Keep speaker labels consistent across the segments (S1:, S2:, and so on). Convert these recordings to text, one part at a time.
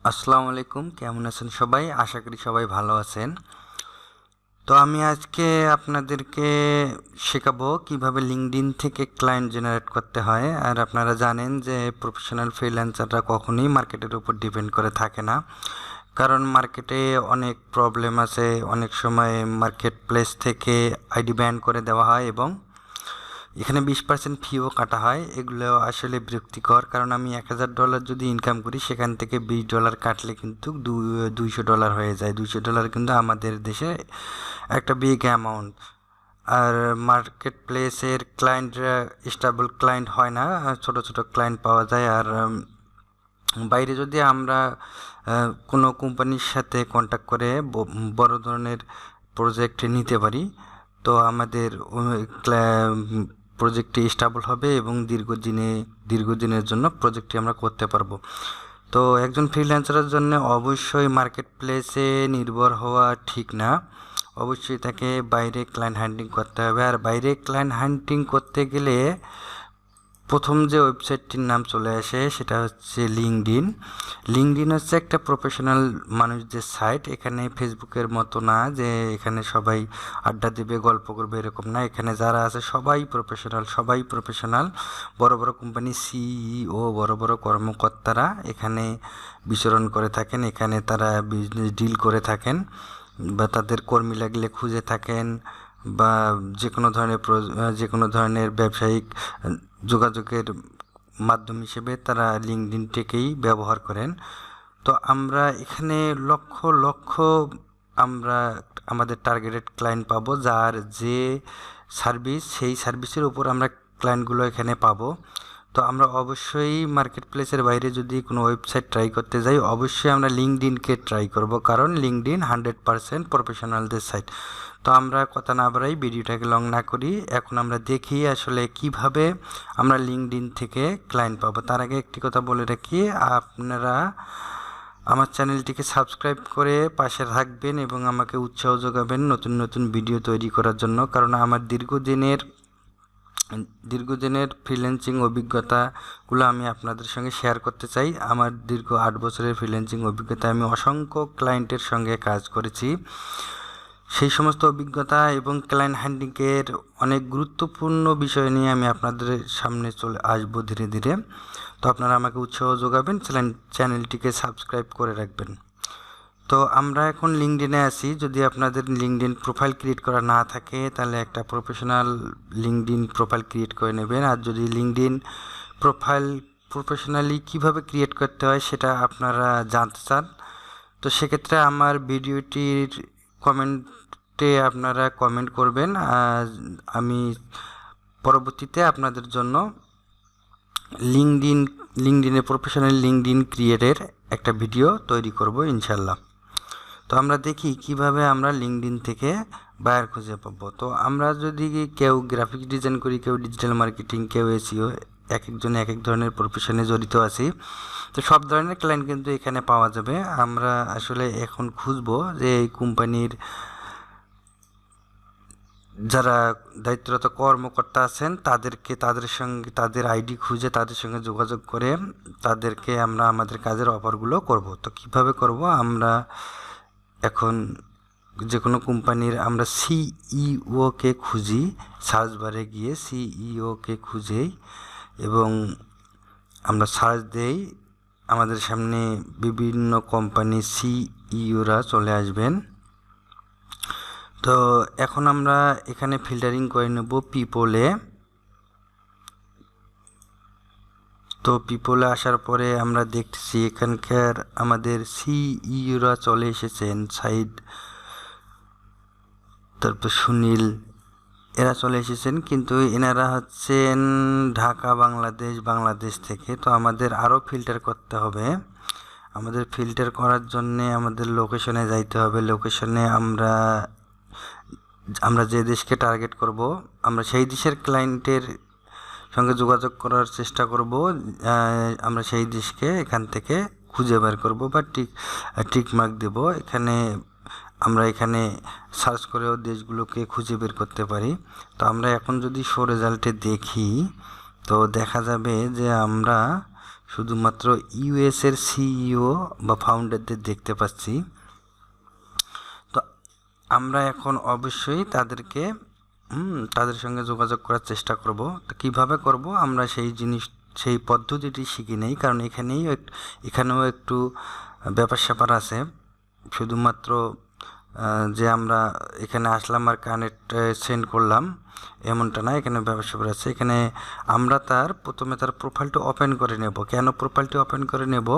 S1: আসসালামু আলাইকুম, কেমন আছেন সবাই? আশা করি সবাই ভালো আছেন। তো আমি আজকে আপনাদেরকে শেখাবো কিভাবে লিঙ্কডইন থেকে ক্লায়েন্ট জেনারেট করতে হয়। আর আপনারা জানেন যে প্রফেশনাল ফ্রিল্যান্সাররা কখনোই মার্কেটের উপর ডিপেন্ড করে থাকে না, কারণ মার্কেটে অনেক প্রবলেম আছে। অনেক সময় মার্কেট প্লেস থেকে আইডি ব্যান করে দেওয়া হয় এবং এখানে 20% ফিও কাটা হয়। এগুলো আসলে বিরক্তিকর, কারণ আমি $1000 যদি ইনকাম করি, সেখান থেকে $20 কাটলে কিন্তু $200 হয়ে যায়। $200 কিন্তু আমাদের দেশে একটা বিগ অ্যামাউন্ট। আর মার্কেট প্লেসের ক্লায়েন্টরা স্টেবল ক্লায়েন্ট হয় না, ছোট ছোট ক্লায়েন্ট পাওয়া যায়। আর বাইরে যদি আমরা কোনো কোম্পানির সাথে কন্ট্যাক্ট করে বড় ধরনের প্রজেক্ট নিতে পারি, তো আমাদের প্রজেক্টটি স্টেবল হবে এবং দীর্ঘদিনের জন্য প্রজেক্টটি আমরা করতে পারবো। তো একজন ফ্রিল্যান্সারের জন্য অবশ্যই মার্কেট প্লেসে নির্ভর হওয়া ঠিক না। অবশ্যই তাকে বাইরে ক্লায়েন্ট হান্টিং করতে হবে। আর বাইরে ক্লায়েন্ট হান্টিং করতে গেলে প্রথম যে ওয়েবসাইটটির নাম চলে আসে সেটা হচ্ছে লিঙ্কডইন। লিঙ্কডইন হচ্ছে একটা প্রফেশনাল মানুষদের সাইট। এখানে ফেসবুকের মতো না যে এখানে সবাই আড্ডা দেবে, গল্প করবে, এরকম না। এখানে যারা আছে সবাই প্রফেশনাল। বড় বড় কোম্পানি সিইও, বড় বড় কর্মকর্তারা এখানে বিচরণ করে থাকেন। এখানে তারা বিজনেস ডিল করে থাকেন বা তাদের কর্মী লাগলে খুঁজে থাকেন, বা যে কোনো ধরনের ব্যবসায়িক যোগাযোগের মাধ্যম হিসেবে তারা লিঙ্কডইনটাকেই ব্যবহার করেন। তো আমরা এখানে লক্ষ লক্ষ আমরা আমাদের টার্গেটেড ক্লায়েন্ট পাবো, যার যে সার্ভিস, সেই সার্ভিসের উপর আমরা ক্লায়েন্টগুলো এখানে পাবো। তো আমরা অবশ্যই মার্কেট প্লেসের বাইরে যদি কোনো ওয়েবসাইট ট্রাই করতে যাই, অবশ্যই আমরা লিঙ্কডইনকে ট্রাই করব, কারণ লিঙ্কডইন 100% প্রফেশনালদের সাইট। তো আমরা কথা না বাড়াই, ভিডিওটাকে লং না করি, এখন আমরা দেখি আসলে কিভাবে আমরা লিঙ্কডইন থেকে ক্লায়েন্ট পাবো। তার আগে একটি কথা বলে রাখি, আপনারা আমার চ্যানেলটিকে সাবস্ক্রাইব করে পাশে থাকবেন এবং আমাকে উৎসাহ যোগাবেন নতুন নতুন ভিডিও তৈরি করার জন্য, কারণ আমার দীর্ঘদিনের ফ্রিল্যান্সিং অভিজ্ঞতাগুলো আমি আপনাদের সঙ্গে শেয়ার করতে চাই। আমার দীর্ঘ 8 বছরের ফ্রিল্যান্সিং অভিজ্ঞতা, আমি অসংখ্য ক্লায়েন্টের সঙ্গে কাজ করেছি। সেই সমস্ত অভিজ্ঞতা এবং ক্লায়েন্ট হ্যান্ডিংয়ের অনেক গুরুত্বপূর্ণ বিষয় নিয়ে আমি আপনাদের সামনে চলে আসবো ধীরে ধীরে। তো আপনারা আমাকে উৎসাহ যোগাবেন, চ্যানেলটিকে সাবস্ক্রাইব করে রাখবেন। তো আমরা এখন লিঙ্কডইনে আছি। যদি আপনাদের লিঙ্কডইন প্রোফাইল ক্রিয়েট করা না থাকে, তাহলে একটা প্রফেশনাল লিঙ্কডইন প্রোফাইল ক্রিয়েট করে নেবেন। আর যদি লিঙ্কডইন প্রোফাইল প্রফেশনালি কিভাবে ক্রিয়েট করতে হয় সেটা আপনারা জানতে চান, তো সেক্ষেত্রে আমার ভিডিওটির কমেন্টে আপনারা কমেন্ট করবেন। আমি পরবর্তীতে আপনাদের জন্য লিঙ্কডইনে প্রফেশনাল লিঙ্কডইন ক্রিয়েটের একটা ভিডিও তৈরি করব ইনশাল্লাহ। তো আমরা দেখি কিভাবে আমরা লিঙ্কডইন থেকে বায়ার খুঁজে পাবো। তো আমরা যদি কেউ গ্রাফিক্স ডিজাইন করি, কেউ ডিজিটাল মার্কেটিং, কেউ এসইও, এক একজন এক এক ধরনের প্রফেশনে জড়িত আছি। তো সব ধরনের ক্লায়েন্ট কিন্তু এখানে পাওয়া যাবে। আমরা আসলে এখন খুঁজবো যে এই কোম্পানির যারা দায়িত্বরত কর্মকর্তা আছেন তাদের সঙ্গে তাদের আইডি খুঁজে তাদের সঙ্গে যোগাযোগ করে তাদেরকে আমরা আমাদের কাজের অফারগুলো করব। তো কিভাবে করব, আমরা এখন যে কোনো কোম্পানির আমরা সিইওকে খুঁজি, সার্চ বারে গিয়ে সিইওকে খুঁজেই এবং আমরা সার্চ দেই, আমাদের সামনে বিভিন্ন কোম্পানির সিইওরা চলে আসবেন। তো এখন আমরা এখানে ফিল্টারিং করে নেব পিপলে। তো পিপলে আসার পরে আমরা দেখছি এখানকার আমাদের সিইওরা চলে এসেছেন, সাইড, তারপর সুনীল, এরা চলে এসেছেন, কিন্তু এনারা হচ্ছেন ঢাকা বাংলাদেশ থেকে। তো আমাদের আরও ফিল্টার করতে হবে। আমাদের ফিল্টার করার জন্যে আমাদের লোকেশনে যাইতে হবে। লোকেশনে আমরা যে দেশকে টার্গেট করব, আমরা সেই দেশের ক্লায়েন্টের সঙ্গে যোগাযোগ করার চেষ্টা করব। আমরা সেই দেশকে এখান থেকে খুঁজে বের করব বা টিক মার্ক দেব। আমরা এখানে সার্চ করেও দেশগুলোকে খুঁজে বের করতে পারি। তো আমরা এখন যদি শো রেজাল্টে দেখি, তো দেখা যাবে যে আমরা শুধুমাত্র ইউএস এর সিইও বা ফাউন্ডারদের দেখতে পাচ্ছি। তো আমরা এখন অবশ্যই তাদের সঙ্গে যোগাযোগ করার চেষ্টা করব। তো কীভাবে করব আমরা সেই পদ্ধতিটি শিখি নেই, কারণ এখানেও একটু ব্যাপার স্যাপার আছে। শুধুমাত্র যে আমরা এখানে আসলাম আর কানেক্ট সেন্ড করলাম এমনটা না, এখানে ব্যাপার স্যাপার আছে। এখানে আমরা প্রথমে তার প্রোফাইলটা ওপেন করে নেব। কেন প্রোফাইলটি ওপেন করে নেব?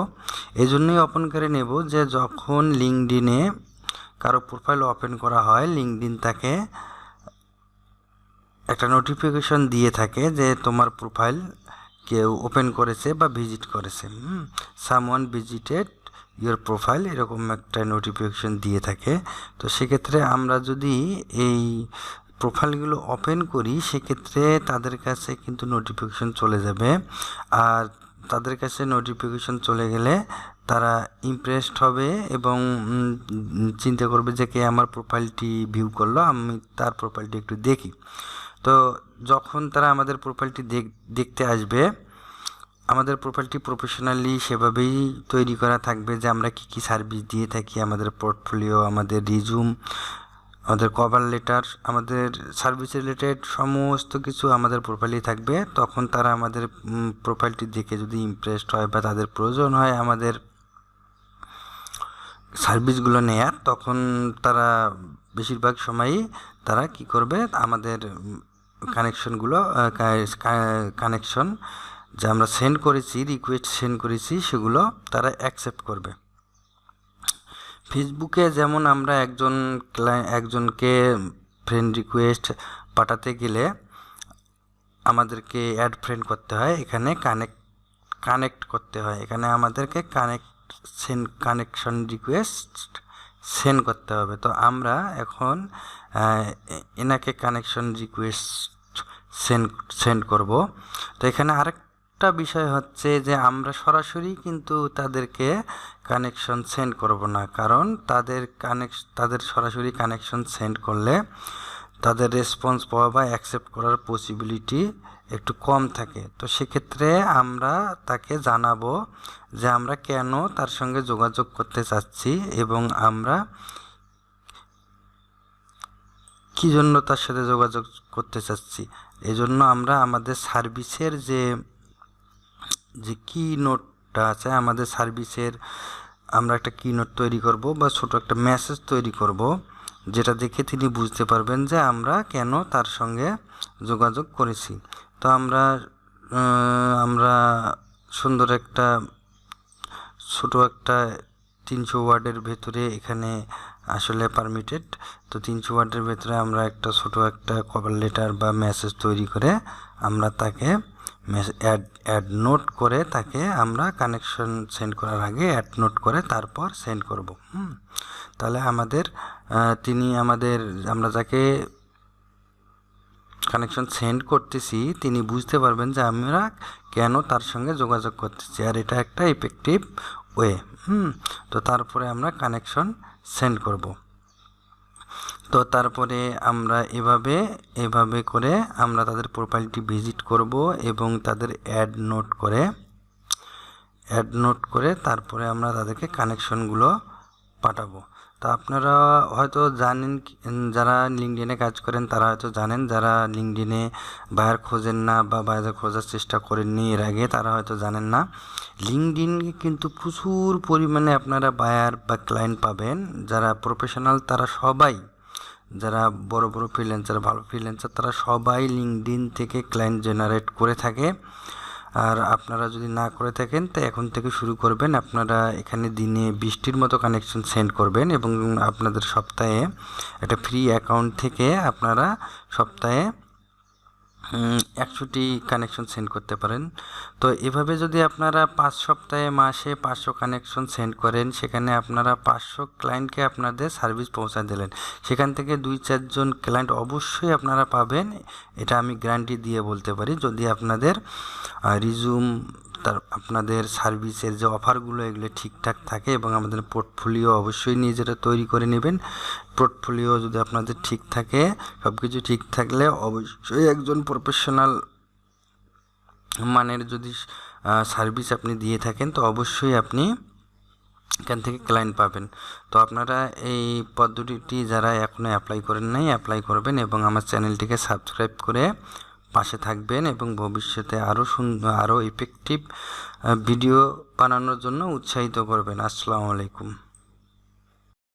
S1: এই জন্যই ওপেন করে নেব যে যখন লিঙ্কডইনে কারো প্রোফাইল ওপেন করা হয়, লিঙ্কডইন তাকে একটা নোটিফিকেশন দিয়ে থাকে যে তোমার প্রোফাইল কেউ ওপেন করেছে বা ভিজিট করেছে, সামওয়ান ভিজিটেড ইওর প্রোফাইল, এরকম একটা নোটিফিকেশন দিয়ে থাকে। তো সেক্ষেত্রে আমরা যদি এই প্রোফাইলগুলো ওপেন করি সেক্ষেত্রে তাদের কাছে কিন্তু নোটিফিকেশন চলে যাবে। আর তাদের কাছে নোটিফিকেশন চলে গেলে তারা ইমপ্রেসড হবে এবং চিন্তা করবে যে কে আমার প্রোফাইলটি ভিউ করলো, আমি তার প্রোফাইলটি একটু দেখি। তো যখন তারা আমাদের প্রোফাইলটি দেখতে আসবে, আমাদের প্রোফাইলটি প্রফেশনালি সেভাবেই তৈরি করা থাকবে যে আমরা কি সার্ভিস দিয়ে থাকি, আমাদের পোর্টফোলিও, আমাদের রিজুম, আমাদের কভার লেটার, আমাদের সার্ভিস রিলেটেড সমস্ত কিছু আমাদের প্রোফাইলে থাকবে। তখন তারা আমাদের প্রোফাইলটি দেখে যদি ইমপ্রেসড হয় বা তাদের প্রয়োজন হয় আমাদের সার্ভিসগুলো নেয়ার, তখন তারা বেশিরভাগ সময়ই তারা কি করবে, আমাদের কানেকশন যে আমরা সেন্ড করেছি, রিকোয়েস্ট সেন্ড করেছি, সেগুলো তারা অ্যাকসেপ্ট করবে। ফেসবুকে যেমন আমরা একজনকে ফ্রেন্ড রিকোয়েস্ট পাঠাতে গেলে আমাদেরকে অ্যাড ফ্রেন্ড করতে হয়, এখানে কানেক্ট করতে হয়। এখানে আমাদেরকে কানেকশন রিকোয়েস্ট সেন্ড করতে হবে। তো আমরা এখন এনাকে কানেকশন রিকোয়েস্ট সেন্ড করব। তো এখানে আরেকটা বিষয় হচ্ছে যে আমরা সরাসরি কিন্তু তাদেরকে কানেকশন সেন্ড করব না, কারণ তাদের সরাসরি কানেকশন সেন্ড করলে তাদের রেসপন্স পাওয়া বা অ্যাকসেপ্ট করার পসিবিলিটি একটু কম থাকে। তো সেক্ষেত্রে আমরা তাকে জানাবো যে আমরা কেন তার সঙ্গে যোগাযোগ করতে চাচ্ছি এবং আমরা কী জন্য তার সাথে যোগাযোগ করতে চাচ্ছি। এজন্য আমরা আমাদের সার্ভিসের যে কি নোটটা আছে, আমাদের সার্ভিসের আমরা একটা কি নোট তৈরি করব বা ছোট একটা মেসেজ তৈরি করব, যেটা দেখে তিনি বুঝতে পারবেন যে আমরা কেন তার সঙ্গে যোগাযোগ করেছি। তো আমরা সুন্দর একটা ছোট একটা 300 ওয়ার্ডের ভেতরে, এখানে আসলে পারমিটেড, তো 300 ওয়ার্ডের ভেতরে আমরা একটা ছোট একটা কভার লেটার বা মেসেজ তৈরি করে আমরা তাকে অ্যাড নোট করে তাকে আমরা কানেকশন সেন্ড করার আগে অ্যাড নোট করে তারপর সেন্ড করব। তাহলে আমরা যাকে কানেকশন সেন্ড করতেছি তিনি বুঝতে পারবেন যে আমরা কেন তার সঙ্গে যোগাযোগ করতেছি, আর এটা একটা ইফেক্টিভ ওয়ে। তো তারপরে আমরা কানেকশন সেন্ড করব। তো তারপরে আমরা এভাবে করে আমরা তাদের প্রোফাইলটি ভিজিট করব এবং তাদের অ্যাড নোট করে তারপরে আমরা তাদেরকে কানেকশনগুলো পাঠাবো। তা আপনারা হয়তো জানেন, যারা লিঙ্কডইনে কাজ করেন তারা হয়তো জানেন, যারা লিঙ্কডইনে বায়ার খোঁজেন না বা বায়ার খোঁজার চেষ্টা করেননি এর আগে, তারা হয়তো জানেন না লিঙ্কডইনে কিন্তু প্রচুর পরিমাণে আপনারা বায়ার বা ক্লায়েন্ট পাবেন। যারা প্রফেশনাল তারা সবাই, যারা বড় ফ্রিল্যান্সার, ভালো ফ্রিল্যান্সার, তারা সবাই লিঙ্কডইন থেকে ক্লায়েন্ট জেনারেট করে থাকে। আর আপনারা যদি না করে থাকেন তো এখন থেকে শুরু করবেন। আপনারা এখানে দিনে 20টির মতো কানেকশন সেন্ড করবেন এবং আপনাদের সপ্তাহে একটা ফ্রি অ্যাকাউন্ট থেকে আপনারা সপ্তাহে 100টি কানেকশন সেন্ড করতে পারেন। তো এভাবে যদি আপনারা 5 সপ্তাহে মাসে 500 কানেকশন সেন্ড করেন, সেখানে আপনারা 500 ক্লায়েন্টকে আপনাদের সার্ভিস পৌঁছা দিলেন। সেখান থেকে 2-4 জন ক্লায়েন্ট অবশ্যই আপনারা পাবেন, এটা আমি গ্যারান্টি দিয়ে বলতে পারি। যদি আপনাদের রিজুম, আপনাদের সার্ভিসের যে অফারগুলো এগুলো ঠিকঠাক থাকে এবং আমাদের পোর্টফোলিও অবশ্যই নিজেরা তৈরি করে নেবেন। পোর্টফোলিও যদি আপনাদের ঠিক থাকে, সব কিছু ঠিক থাকলে অবশ্যই একজন প্রফেশনাল মানের যদি সার্ভিস আপনি দিয়ে থাকেন, তো অবশ্যই আপনি এখান থেকে ক্লায়েন্ট পাবেন। তো আপনারা এই পদ্ধতিটি যারা এখনও অ্যাপ্লাই করেন নাই অ্যাপ্লাই করবেন এবং আমার চ্যানেলটিকে সাবস্ক্রাইব করে পাশে থাকবেন এবং ভবিষ্যতে আরও ইফেক্টিভ ভিডিও বানানোর জন্য উৎসাহিত করবেন। আসসালামু আলাইকুম।